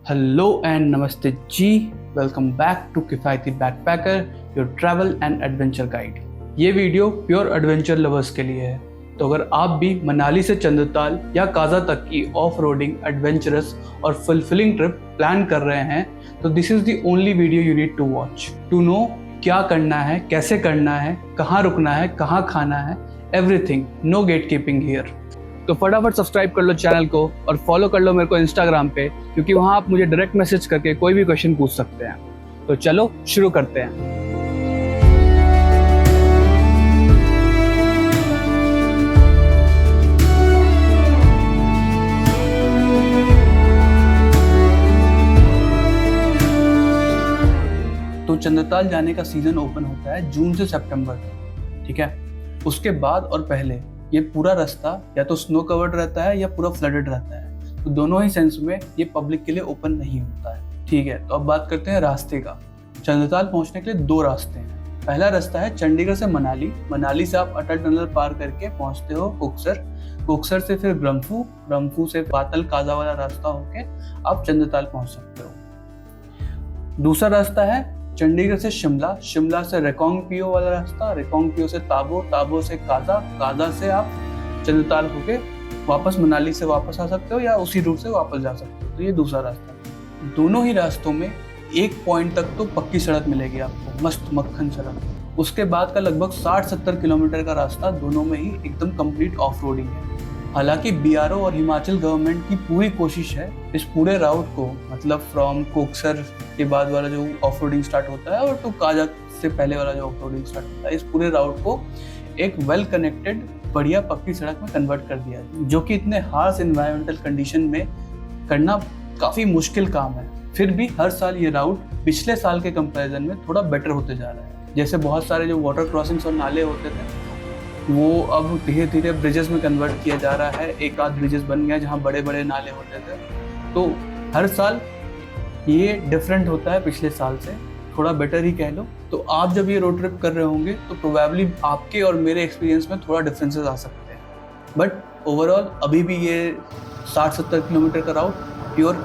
Hello and नमस्ते जी। Welcome back to किफ़ायती backpacker, your travel and adventure guide. ये video pure adventure lovers के लिए है। तो अगर आप भी मनाली से चंद्रताल या काजा तक की ऑफ रोडिंग, एडवेंचरस और फुलफिलिंग ट्रिप प्लान कर रहे हैं तो this is the only video you need to watch to know क्या करना है, कैसे करना है, कहाँ रुकना है, कहाँ खाना है, everything. Know get keeping here. तो फटाफट सब्सक्राइब कर लो चैनल को और फॉलो कर लो मेरे को इंस्टाग्राम पे, क्योंकि वहाँ आप मुझे डायरेक्ट मैसेज करके कोई भी क्वेश्चन पूछ सकते हैं। तो चलो शुरू करते हैं। तो चंद्रताल जाने का सीजन ओपन होता है जून से सितंबर तक, ठीक है। उसके बाद और पहले ये पूरा रास्ता या तो स्नो कवर्ड रहता है या पूरा फ्लडेड रहता है। तो दोनों ही सेंस में ये पब्लिक के लिए ओपन नहीं होता है, ठीक है। तो अब बात करते हैं रास्ते का। चंद्रताल पहुंचने के लिए दो रास्ते हैं। पहला रास्ता है चंडीगढ़ से मनाली। मनाली से आप अटल टनल पार करके पहुंचते हो कोकसर। कोकसर से फिर ब्रह्मपुर, ब्रह्मपुर से पातल काजा वाला रास्ता होके आप चंद्रताल पहुंच सकते हो। दूसरा रास्ता है चंडीगढ़ से शिमला, शिमला से रेकोंग पियो वाला रास्ता, रेकोंग पियो से ताबो, ताबो से काजा, काजा से आप चंद्रताल होके वापस मनाली से वापस आ सकते हो या उसी रूट से वापस जा सकते हो। तो ये दूसरा रास्ता है। दोनों ही रास्तों में एक पॉइंट तक तो पक्की सड़क मिलेगी आपको, मस्त मक्खन सड़क। उसके बाद का लगभग 60-70 किलोमीटर का रास्ता दोनों में ही एकदम कंप्लीट ऑफ रोडिंग है। हालांकि बीआरओ और हिमाचल गवर्नमेंट की पूरी कोशिश है इस पूरे राउट को, मतलब फ्रॉम कोकसर के बाद वाला जो ऑफ रोडिंग स्टार्ट होता है और तो काजा से पहले वाला जो ऑफ रोडिंग स्टार्ट होता है, इस पूरे राउट को एक वेल कनेक्टेड बढ़िया पक्की सड़क में कन्वर्ट कर दिया है, जो कि इतने हार्श एनवायरमेंटल कंडीशन में करना काफ़ी मुश्किल काम है। फिर भी हर साल ये राउट पिछले साल के कंपैरिजन में थोड़ा बेटर होते जा रहा है। जैसे बहुत सारे जो वाटर क्रॉसिंग्स और नाले होते थे वो अब धीरे धीरे ब्रिजेस में कन्वर्ट किया जा रहा है। एक आध ब्रिजेस बन गया जहाँ बड़े बड़े नाले होते थे। तो हर साल ये डिफरेंट होता है पिछले साल से, थोड़ा बेटर ही कह लो। तो आप जब ये रोड ट्रिप कर रहे होंगे तो प्रोबेबली आपके और मेरे एक्सपीरियंस में थोड़ा डिफरेंसेस आ सकते हैं, बट ओवरऑल अभी भी ये 60-70 किलोमीटर का राउट प्योर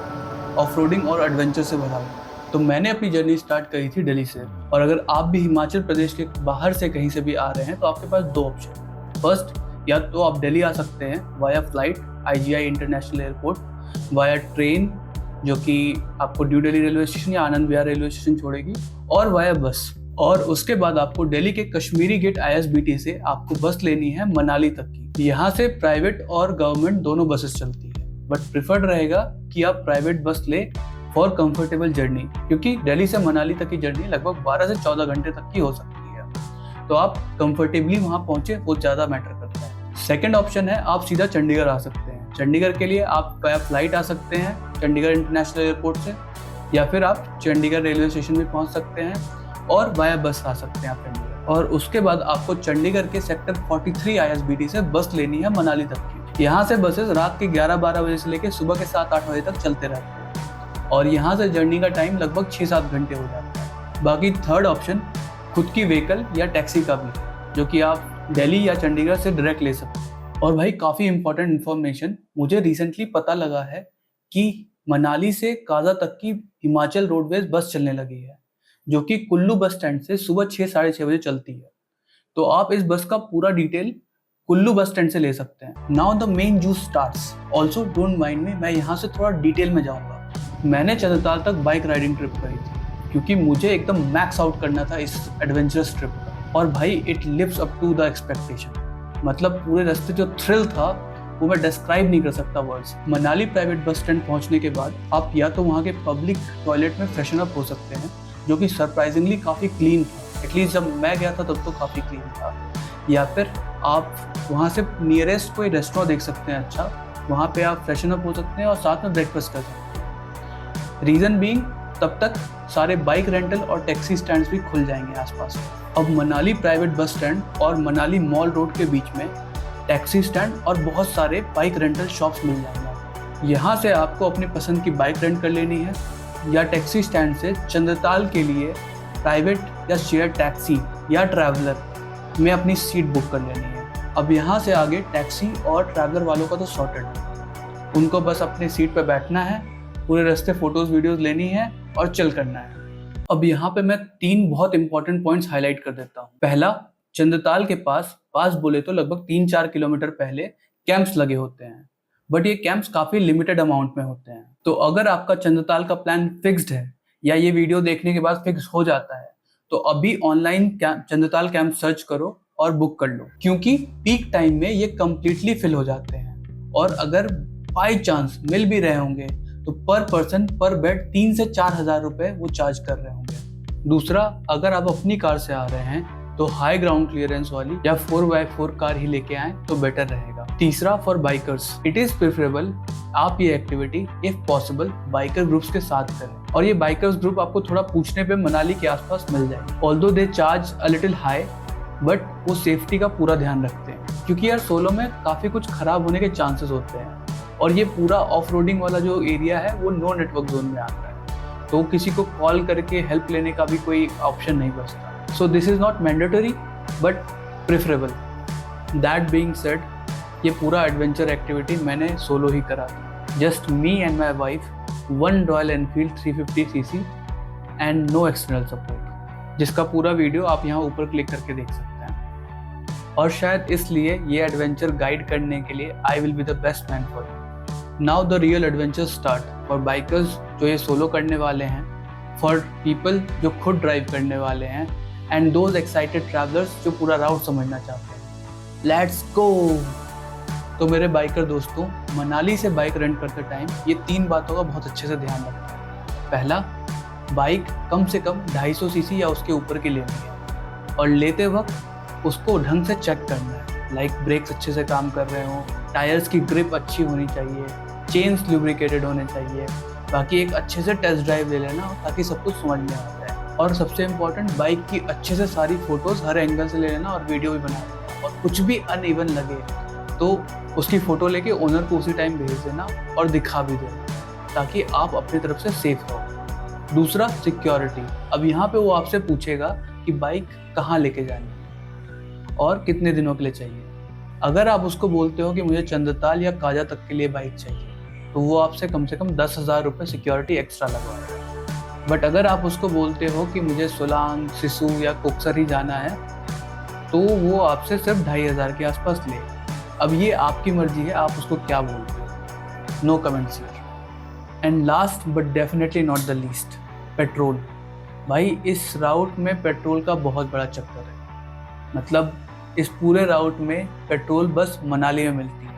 ऑफ रोडिंग और एडवेंचर से भरा है। तो मैंने अपनी जर्नी स्टार्ट करी थी दिल्ली से, और अगर आप भी हिमाचल प्रदेश के बाहर से कहीं से भी आ रहे हैं तो आपके पास दो ऑप्शन। फर्स्ट, या तो आप दिल्ली आ सकते हैं via flight IGI international airport, via train जो कि आपको न्यू दिल्ली रेलवे स्टेशन या आनंद विहार रेलवे स्टेशन छोड़ेगी, और वाया बस। और उसके बाद आपको दिल्ली के कश्मीरी गेट ISBT से आपको बस लेनी है मनाली तक की। यहाँ से प्राइवेट और गवर्नमेंट दोनों बसेस चलती है, बट प्रिफर्ड रहेगा कि आप प्राइवेट बस ले फॉर कंफर्टेबल जर्नी, क्योंकि दिल्ली से मनाली तक की जर्नी लगभग 12 से 14 घंटे तक की हो सकती है। तो आप कंफर्टेबली वहाँ पहुँचे वो ज़्यादा मैटर करता है। सेकंड ऑप्शन है आप सीधा चंडीगढ़ आ सकते हैं। चंडीगढ़ के लिए आप बाय फ्लाइट आ सकते हैं चंडीगढ़ इंटरनेशनल एयरपोर्ट से, या फिर आप चंडीगढ़ रेलवे स्टेशन भी पहुँच सकते हैं और वाया बस आ सकते हैं आप चंडीगढ़। और उसके बाद आपको चंडीगढ़ के सेक्टर 43 ISBT से बस लेनी है मनाली तक की। यहाँ से बसेस रात के 11-12 बजे से लेकर सुबह के 7-8 बजे तक चलते रहते हैं, और यहाँ से जर्नी का टाइम लगभग 6-7 घंटे हो जाता है। बाकी थर्ड ऑप्शन खुद की व्हीकल या टैक्सी का भी, जो कि आप दिल्ली या चंडीगढ़ से डायरेक्ट ले सकते हैं। और भाई काफ़ी इंपॉर्टेंट इन्फॉर्मेशन मुझे रिसेंटली पता लगा है कि मनाली से काजा तक की हिमाचल रोडवेज बस चलने लगी है, जो कि कुल्लू बस स्टैंड से सुबह 6-6:30 बजे चलती है। तो आप इस बस का पूरा डिटेल कुल्लू बस स्टैंड से ले सकते हैं। Now the main juice starts. Also don't mind मी, मैं यहाँ से थोड़ा डिटेल में जाऊँगा। मैंने चंद्रताल तक बाइक राइडिंग ट्रिप करी थी, क्योंकि मुझे एकदम मैक्स आउट करना था इस एडवेंचरस ट्रिप का। और भाई it lives up to the expectation. मतलब पूरे रास्ते जो थ्रिल था वो मैं डिस्क्राइब नहीं कर सकता words. Manali private bus stand पहुंचने के बाद आप या तो वहाँ के पब्लिक टॉयलेट में फ्रेशन अप हो सकते हैं, जो कि सरप्राइजिंगली काफ़ी क्लीन था। एटलीस्ट जब मैं गया था तब तो काफ़ी क्लीन था। या फिर आप वहाँ से नियरेस्ट कोई रेस्टोरेंट देख सकते हैं अच्छा, वहाँ पे आप फ्रेशन अप हो सकते हैं और साथ में ब्रेकफास्ट कर सकते हैं। रीज़न बीइंग तब तक सारे बाइक रेंटल और टैक्सी स्टैंड्स भी खुल जाएंगे आसपास। अब मनाली प्राइवेट बस स्टैंड और मनाली मॉल रोड के बीच में टैक्सी स्टैंड और बहुत सारे बाइक रेंटल शॉप्स मिल जाएंगे। यहाँ से आपको अपनी पसंद की बाइक रेंट कर लेनी है, या टैक्सी स्टैंड से चंद्रताल के लिए प्राइवेट या शेयर टैक्सी या ट्रैवलर में अपनी सीट बुक कर लेनी है। अब यहाँ से आगे टैक्सी और ट्रैवलर वालों का तो सॉर्टेड है, उनको बस अपनी सीट पर बैठना है पूरे रास्ते फोटोज वीडियोज लेनी है और चिल करना है। अब यहाँ पे मैं 3 बहुत इंपॉर्टेंट पॉइंट्स हाईलाइट कर देता हूँ। पहला, चंद्रताल के पास बोले तो लगभग 3-4 किलोमीटर पहले कैंप्स लगे होते हैं, बट ये कैंप्स काफी लिमिटेड अमाउंट में होते हैं। तो अगर आपका चंद्रताल का प्लान फिक्स्ड है या ये वीडियो देखने के बाद फिक्स हो जाता है, तो अभी ऑनलाइन चंद्रताल कैंप सर्च करो और बुक कर लो, क्योंकि पीक टाइम में ये कंप्लीटली फिल हो जाते हैं। और अगर बाई चांस मिल भी रहे होंगे तो पर पर्सन पर बेड 3 से 4 हजार रुपए वो चार्ज कर रहे होंगे। दूसरा, अगर आप अपनी कार से आ रहे हैं तो हाई ग्राउंड क्लियरेंस वाली या 4x4 कार ही लेके आए तो बेटर रहेगा। तीसरा, for bikers it is preferable आप ये activity if possible biker groups के साथ करें, और ये बाइकर्स ग्रुप आपको थोड़ा पूछने पे मनाली के आसपास मिल जाएगी। Although they charge a little high, but वो सेफ्टी का पूरा ध्यान रखते हैं, क्योंकि यार सोलो में काफी कुछ खराब होने के चांसेस होते हैं, और ये पूरा ऑफ रोडिंग वाला जो एरिया है वो नो नेटवर्क जोन में आता है, तो किसी को कॉल करके हेल्प लेने का भी कोई ऑप्शन नहीं बचता। So this is not mandatory but preferable. That being said, ये पूरा एडवेंचर एक्टिविटी मैंने सोलो ही करा था। Just me and my wife, 1 Royal Enfield 350cc and no external support, जिसका पूरा वीडियो आप यहाँ ऊपर क्लिक करके देख सकते हैं। और शायद इसलिए ये एडवेंचर गाइड करने के लिए I will be the best man for you. Now the real adventure start for bikers जो ये सोलो करने वाले हैं, फॉर पीपल जो खुद ड्राइव करने वाले हैं, एंड दोज एक्साइटेड ट्रैवलर्स जो पूरा राउट समझना चाहते हैं। Let's go. तो मेरे बाइकर दोस्तों, मनाली से बाइक रेंट करते टाइम ये 3 बातों का बहुत अच्छे से ध्यान रखना है। पहला, बाइक कम से कम 250 सीसी या उसके ऊपर की लेनी है, और लेते वक्त उसको ढंग से चेक करना है, लाइक ब्रेक्स अच्छे से काम कर रहे हो, टायर्स की ग्रिप अच्छी होनी चाहिए, चेन्स लुब्रिकेटेड होने चाहिए। बाकी एक अच्छे से टेस्ट ड्राइव ले लेना ताकि सब कुछ समझ में आ जाए। और सबसे इम्पोर्टेंट, बाइक की अच्छे से सारी फोटोज हर एंगल से ले लेना और वीडियो भी बना लेना, और कुछ भी अनइवन लगे तो उसकी फ़ोटो लेके ओनर को उसी टाइम भेज देना और दिखा भी देना, ताकि आप अपनी तरफ से सेफ रहो। दूसरा, सिक्योरिटी। अब यहाँ पे वो आपसे पूछेगा कि बाइक कहाँ लेके जानी है और कितने दिनों के लिए चाहिए। अगर आप उसको बोलते हो कि मुझे चंद्रताल या काजा तक के लिए बाइक चाहिए, तो वो आपसे कम से कम 10,000 रुपये सिक्योरिटी एक्स्ट्रा लगवाएगा। बट अगर आप उसको बोलते हो कि मुझे सोलांग, सिसु या कोक्सर ही जाना है, तो वो आपसे सिर्फ 2,500 के आसपास ले। अब ये आपकी मर्जी है, आप उसको क्या बोलते हो। No comments here. And last but definitely not the least, petrol. भाई इस राउट में पेट्रोल का बहुत बड़ा चक्कर है। मतलब इस पूरे राउट में पेट्रोल बस मनाली में मिलती है,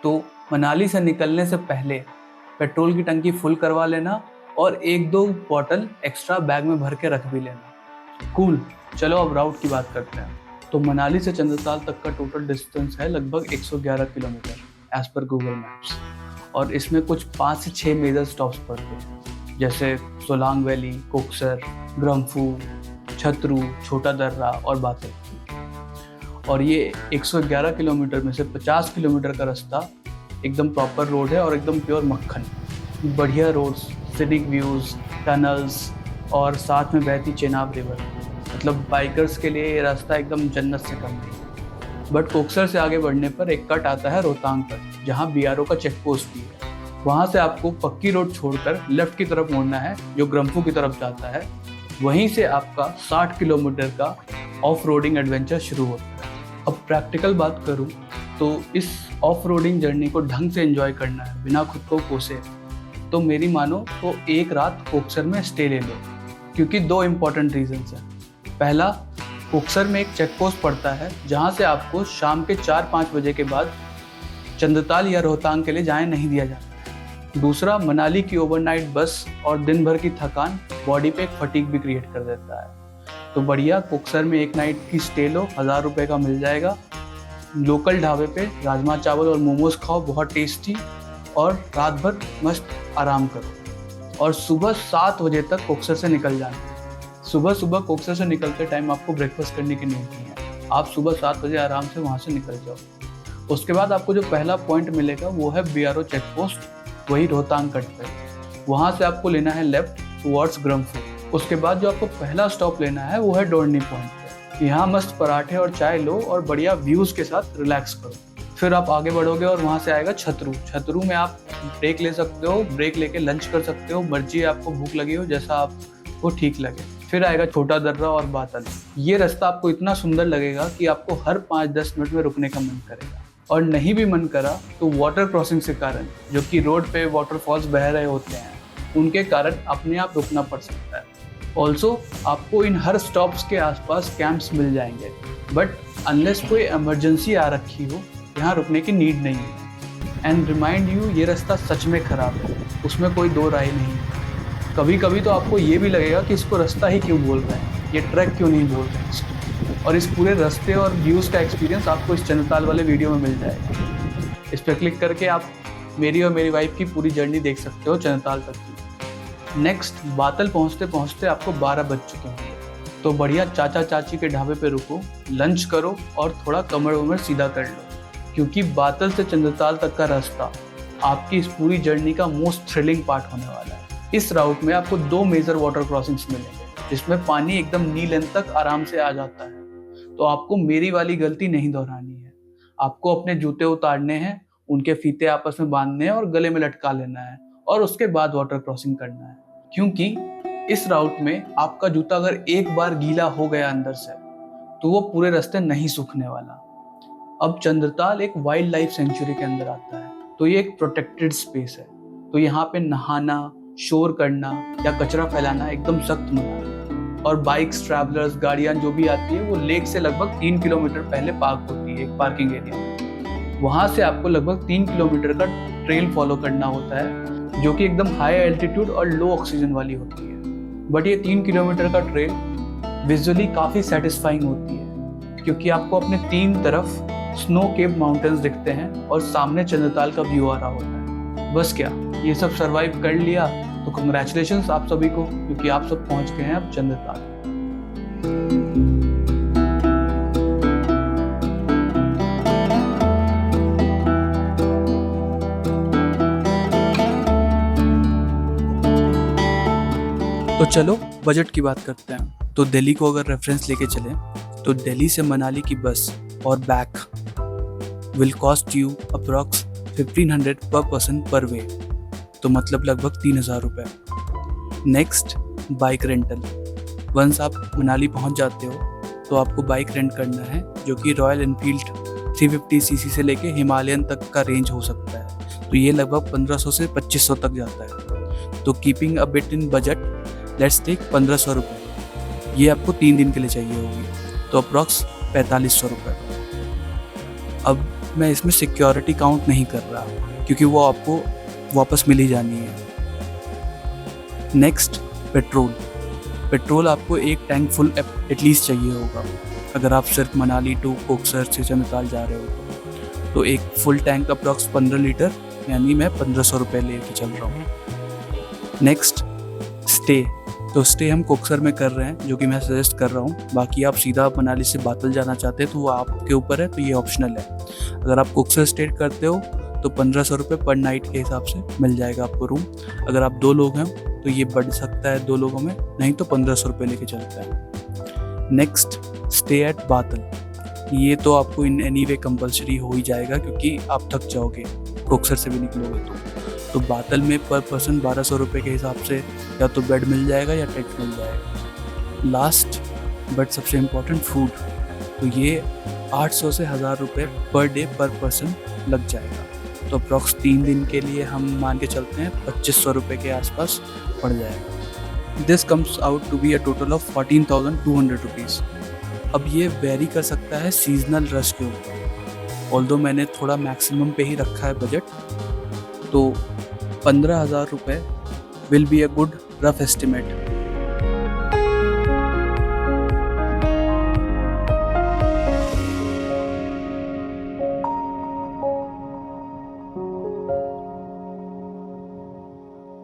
तो मनाली से निकलने से पहले पेट्रोल की टंकी फुल करवा लेना और 1-2 बॉटल एक्स्ट्रा बैग में भर के रख भी लेना। कूल। चलो अब राउट की बात करते हैं। तो मनाली से चंद्रताल तक का टोटल डिस्टेंस है लगभग 111 kilometre as per Google Maps, और इसमें कुछ 5 से 6 मेजर स्टॉप्स पड़ते हैं, जैसे सोलांग वैली, कोक्सर, ग्रम्फू, छतरू, छोटा दर्रा और बातें। और ये 111 किलोमीटर में से 50 किलोमीटर का रास्ता एकदम प्रॉपर रोड है और एकदम प्योर मक्खन। बढ़िया रोड्स, सीनिक व्यूज़, टनल्स और साथ में बहती चेनाब रिवर। मतलब बाइकर्स के लिए ये रास्ता एकदम जन्नत से कम नहीं। बट कोक्सर से आगे बढ़ने पर एक कट आता है रोहतांग पर, जहाँ BRO का चेक पोस्ट भी है। वहाँ से आपको पक्की रोड छोड़कर लेफ्ट की तरफ मुड़ना है, जो ग्रम्फू की तरफ जाता है। वहीं से आपका 60 किलोमीटर का ऑफ रोडिंग एडवेंचर शुरू होता है। अब प्रैक्टिकल बात करूँ तो इस ऑफ रोडिंग जर्नी को ढंग से एंजॉय करना है बिना खुद को कोसे, तो मेरी मानो तो एक रात कोक्सर में स्टे ले लो, क्योंकि 2 इम्पॉर्टेंट रीजंस हैं। पहला, कोक्सर में एक चेक पोस्ट पड़ता है जहां से आपको शाम के 4-5 बजे के बाद चंद्रताल या रोहतांग के लिए जाने नहीं दिया जाता। दूसरा, मनाली की ओवरनाइट बस और दिन भर की थकान बॉडी पे एक फटीग भी क्रिएट कर देता है। तो बढ़िया कोक्सर में एक नाइट की स्टे लो, 1000 रुपये का मिल जाएगा। लोकल ढाबे पे राजमा चावल और मोमोज खाओ, बहुत टेस्टी, और रात भर मस्त आराम करो। और सुबह 7 बजे तक कोक्सर से निकल जाना। सुबह कोक्सर से निकलते टाइम आपको ब्रेकफास्ट करने की नींद नहीं है, आप सुबह 7 बजे आराम से वहाँ से निकल जाओ। उसके बाद आपको जो पहला पॉइंट मिलेगा वो है BRO चेक पोस्ट, वही रोहतांग कट पे। वहाँ से आपको लेना है लेफ्ट टुवर्ड्स ग्रम्फू। उसके बाद जो आपको पहला स्टॉप लेना है वो है डोरनी पॉइंट पे। यहाँ मस्त पराठे और चाय लो और बढ़िया व्यूज़ के साथ रिलैक्स करो। फिर आप आगे बढ़ोगे और वहाँ से आएगा छतरू। छतरू में आप ब्रेक ले सकते हो, ब्रेक लेके लंच कर सकते हो, मर्जी है आपको, भूख लगी हो, जैसा आपको ठीक लगे। फिर आएगा छोटा दर्रा और बातल। ये रास्ता आपको इतना सुंदर लगेगा कि आपको हर 5-10 मिनट में रुकने का मन करेगा, और नहीं भी मन करा तो वाटर क्रॉसिंग के कारण, जो कि रोड पे वाटरफॉल्स बह रहे होते हैं, उनके कारण अपने आप रुकना पड़ सकता है। ऑल्सो आपको इन हर स्टॉप्स के आसपास कैंप्स मिल जाएंगे, बट अनलेस कोई इमरजेंसी आ रखी हो, यहाँ रुकने की नीड नहीं है। एंड रिमाइंड यू, ये रास्ता सच में ख़राब है, उसमें कोई दो राय नहीं है। कभी कभी तो आपको ये भी लगेगा कि इसको रास्ता ही क्यों बोल रहे हैं, ये ट्रैक क्यों नहीं बोल रहे हैं इसको। और इस पूरे रास्ते और व्यूज़ का एक्सपीरियंस आपको इस चंद्रताल वाले वीडियो में मिल जाएगा। इस पर क्लिक करके आप मेरी और मेरी वाइफ की पूरी जर्नी देख सकते हो चंद्रताल तक की। नेक्स्ट, बातल पहुँचते पहुँचते आपको 12 बज चुके होंगे, तो बढ़िया चाचा चाची के ढाबे पे रुको, लंच करो और थोड़ा कमर वमर सीधा कर लो, क्योंकि बातल से चंद्रताल तक का रास्ता आपकी इस पूरी जर्नी का मोस्ट थ्रिलिंग पार्ट होने वाला है। इस राउट में आपको 2 मेजर वाटर क्रॉसिंग्स मिलेंगे, जिसमें पानी एकदम नी लेंथ तक आराम से आ जाता है। तो आपको मेरी वाली गलती नहीं दोहरानी है। आपको अपने जूते उतारने हैं, उनके फीते आपस में बांधने हैं और गले में लटका लेना है, और उसके बाद वाटर क्रॉसिंग करना है। क्योंकि इस राउट में आपका जूता अगर एक बार गीला हो गया अंदर से, तो वो पूरे रास्ते नहीं सूखने वाला। अब चंद्रताल एक वाइल्ड लाइफ सेंचुरी के अंदर आता है, तो ये एक प्रोटेक्टेड स्पेस है। तो यहाँ पे नहाना, शोर करना या कचरा फैलाना एकदम सख्त मना है। और बाइक्स, ट्रैवलर्स, गाड़ियाँ जो भी आती है, वो लेक से लगभग 3 किलोमीटर पहले पार्क होती है, एक पार्किंग एरिया। वहाँ से आपको लगभग 3 किलोमीटर का ट्रेल फॉलो करना होता है, जो कि एकदम हाई एल्टीट्यूड और लो ऑक्सीजन वाली होती है। बट ये 3 किलोमीटर का ट्रेल विजुअली काफ़ी सेटिस्फाइंग होती है, क्योंकि आपको अपने 3 तरफ स्नो केप माउंटेन्स दिखते हैं और सामने चंद्रताल का व्यू आ रहा होता है। बस क्या, ये सब सरवाइव कर लिया तो कंग्रेचुलेशंस आप सभी को, क्योंकि आप सब पहुंच गए हैं अब चंद्रताल। तो चलो बजट की बात करते हैं। तो दिल्ली को अगर रेफरेंस लेके चलें, तो दिल्ली से मनाली की बस और back will cost you approx 1500 पर पर्सन पर वे, तो मतलब लगभग 3000 रुपये। Next, bike rental. वंस आप मनाली पहुंच जाते हो तो आपको बाइक रेंट करना है, जो कि रॉयल एनफील्ड 350 सीसी से लेके हिमालयन तक का रेंज हो सकता है। तो ये लगभग 1500 से 2500 तक जाता है। तो keeping a bit in budget, let's take 1500 रुपये। ये आपको 3 दिन के लिए चाहिए होगी, तो अप्रॉक्स 4500 रुपये। अब मैं इसमें सिक्योरिटी काउंट नहीं कर रहा, क्योंकि वो आपको वापस मिल ही जानी है। Next, petrol. पेट्रोल आपको एक टैंक फुल एटलीस्ट चाहिए होगा, अगर आप सिर्फ मनाली टू कोकसर से चंद्रताल जा रहे हो तो एक फुल टैंक अप्रॉक्स 15 लीटर, यानी मैं 1500 रुपये लेके चल रहा हूँ। Next, stay. तो स्टे हम कोकसर में कर रहे हैं, जो कि मैं सजेस्ट कर रहा हूँ। बाकी आप सीधा मनाली से बातल जाना चाहते हैं तो वो आपके ऊपर है, तो ये ऑप्शनल है। अगर आप कोकसर स्टे करते हो तो 1500 रुपये पर नाइट के हिसाब से मिल जाएगा आपको रूम। अगर आप 2 लोग हैं तो ये बढ़ सकता है 2 लोगों में, नहीं तो 1500 रुपये लेके चलता है। नेक्स्ट, स्टे एट बातल। ये तो आपको इन एनी वे कंपल्सरी हो ही जाएगा, क्योंकि आप थक जाओगे कोकसर से भी निकलोगे तो बातल में पर पर्सन 1200 रुपये के हिसाब से या तो बेड मिल जाएगा या टेंट मिल जाएगा। लास्ट बट सबसे इम्पोर्टेंट, फूड। तो ये 800 से 1000 रुपये पर डे पर पर्सन लग जाएगा। तो अप्रॉक्स 3 दिन के लिए हम मान के चलते हैं 2500 रुपये के आसपास पड़ जाएगा। This comes out to be a total of 14,200 rupees. अब ये वेरी कर सकता है सीजनल रश के ऊपर। ऑल्दो मैंने थोड़ा मैक्सिमम पे ही रखा है बजट, तो 15,000 रुपये will be a good rough estimate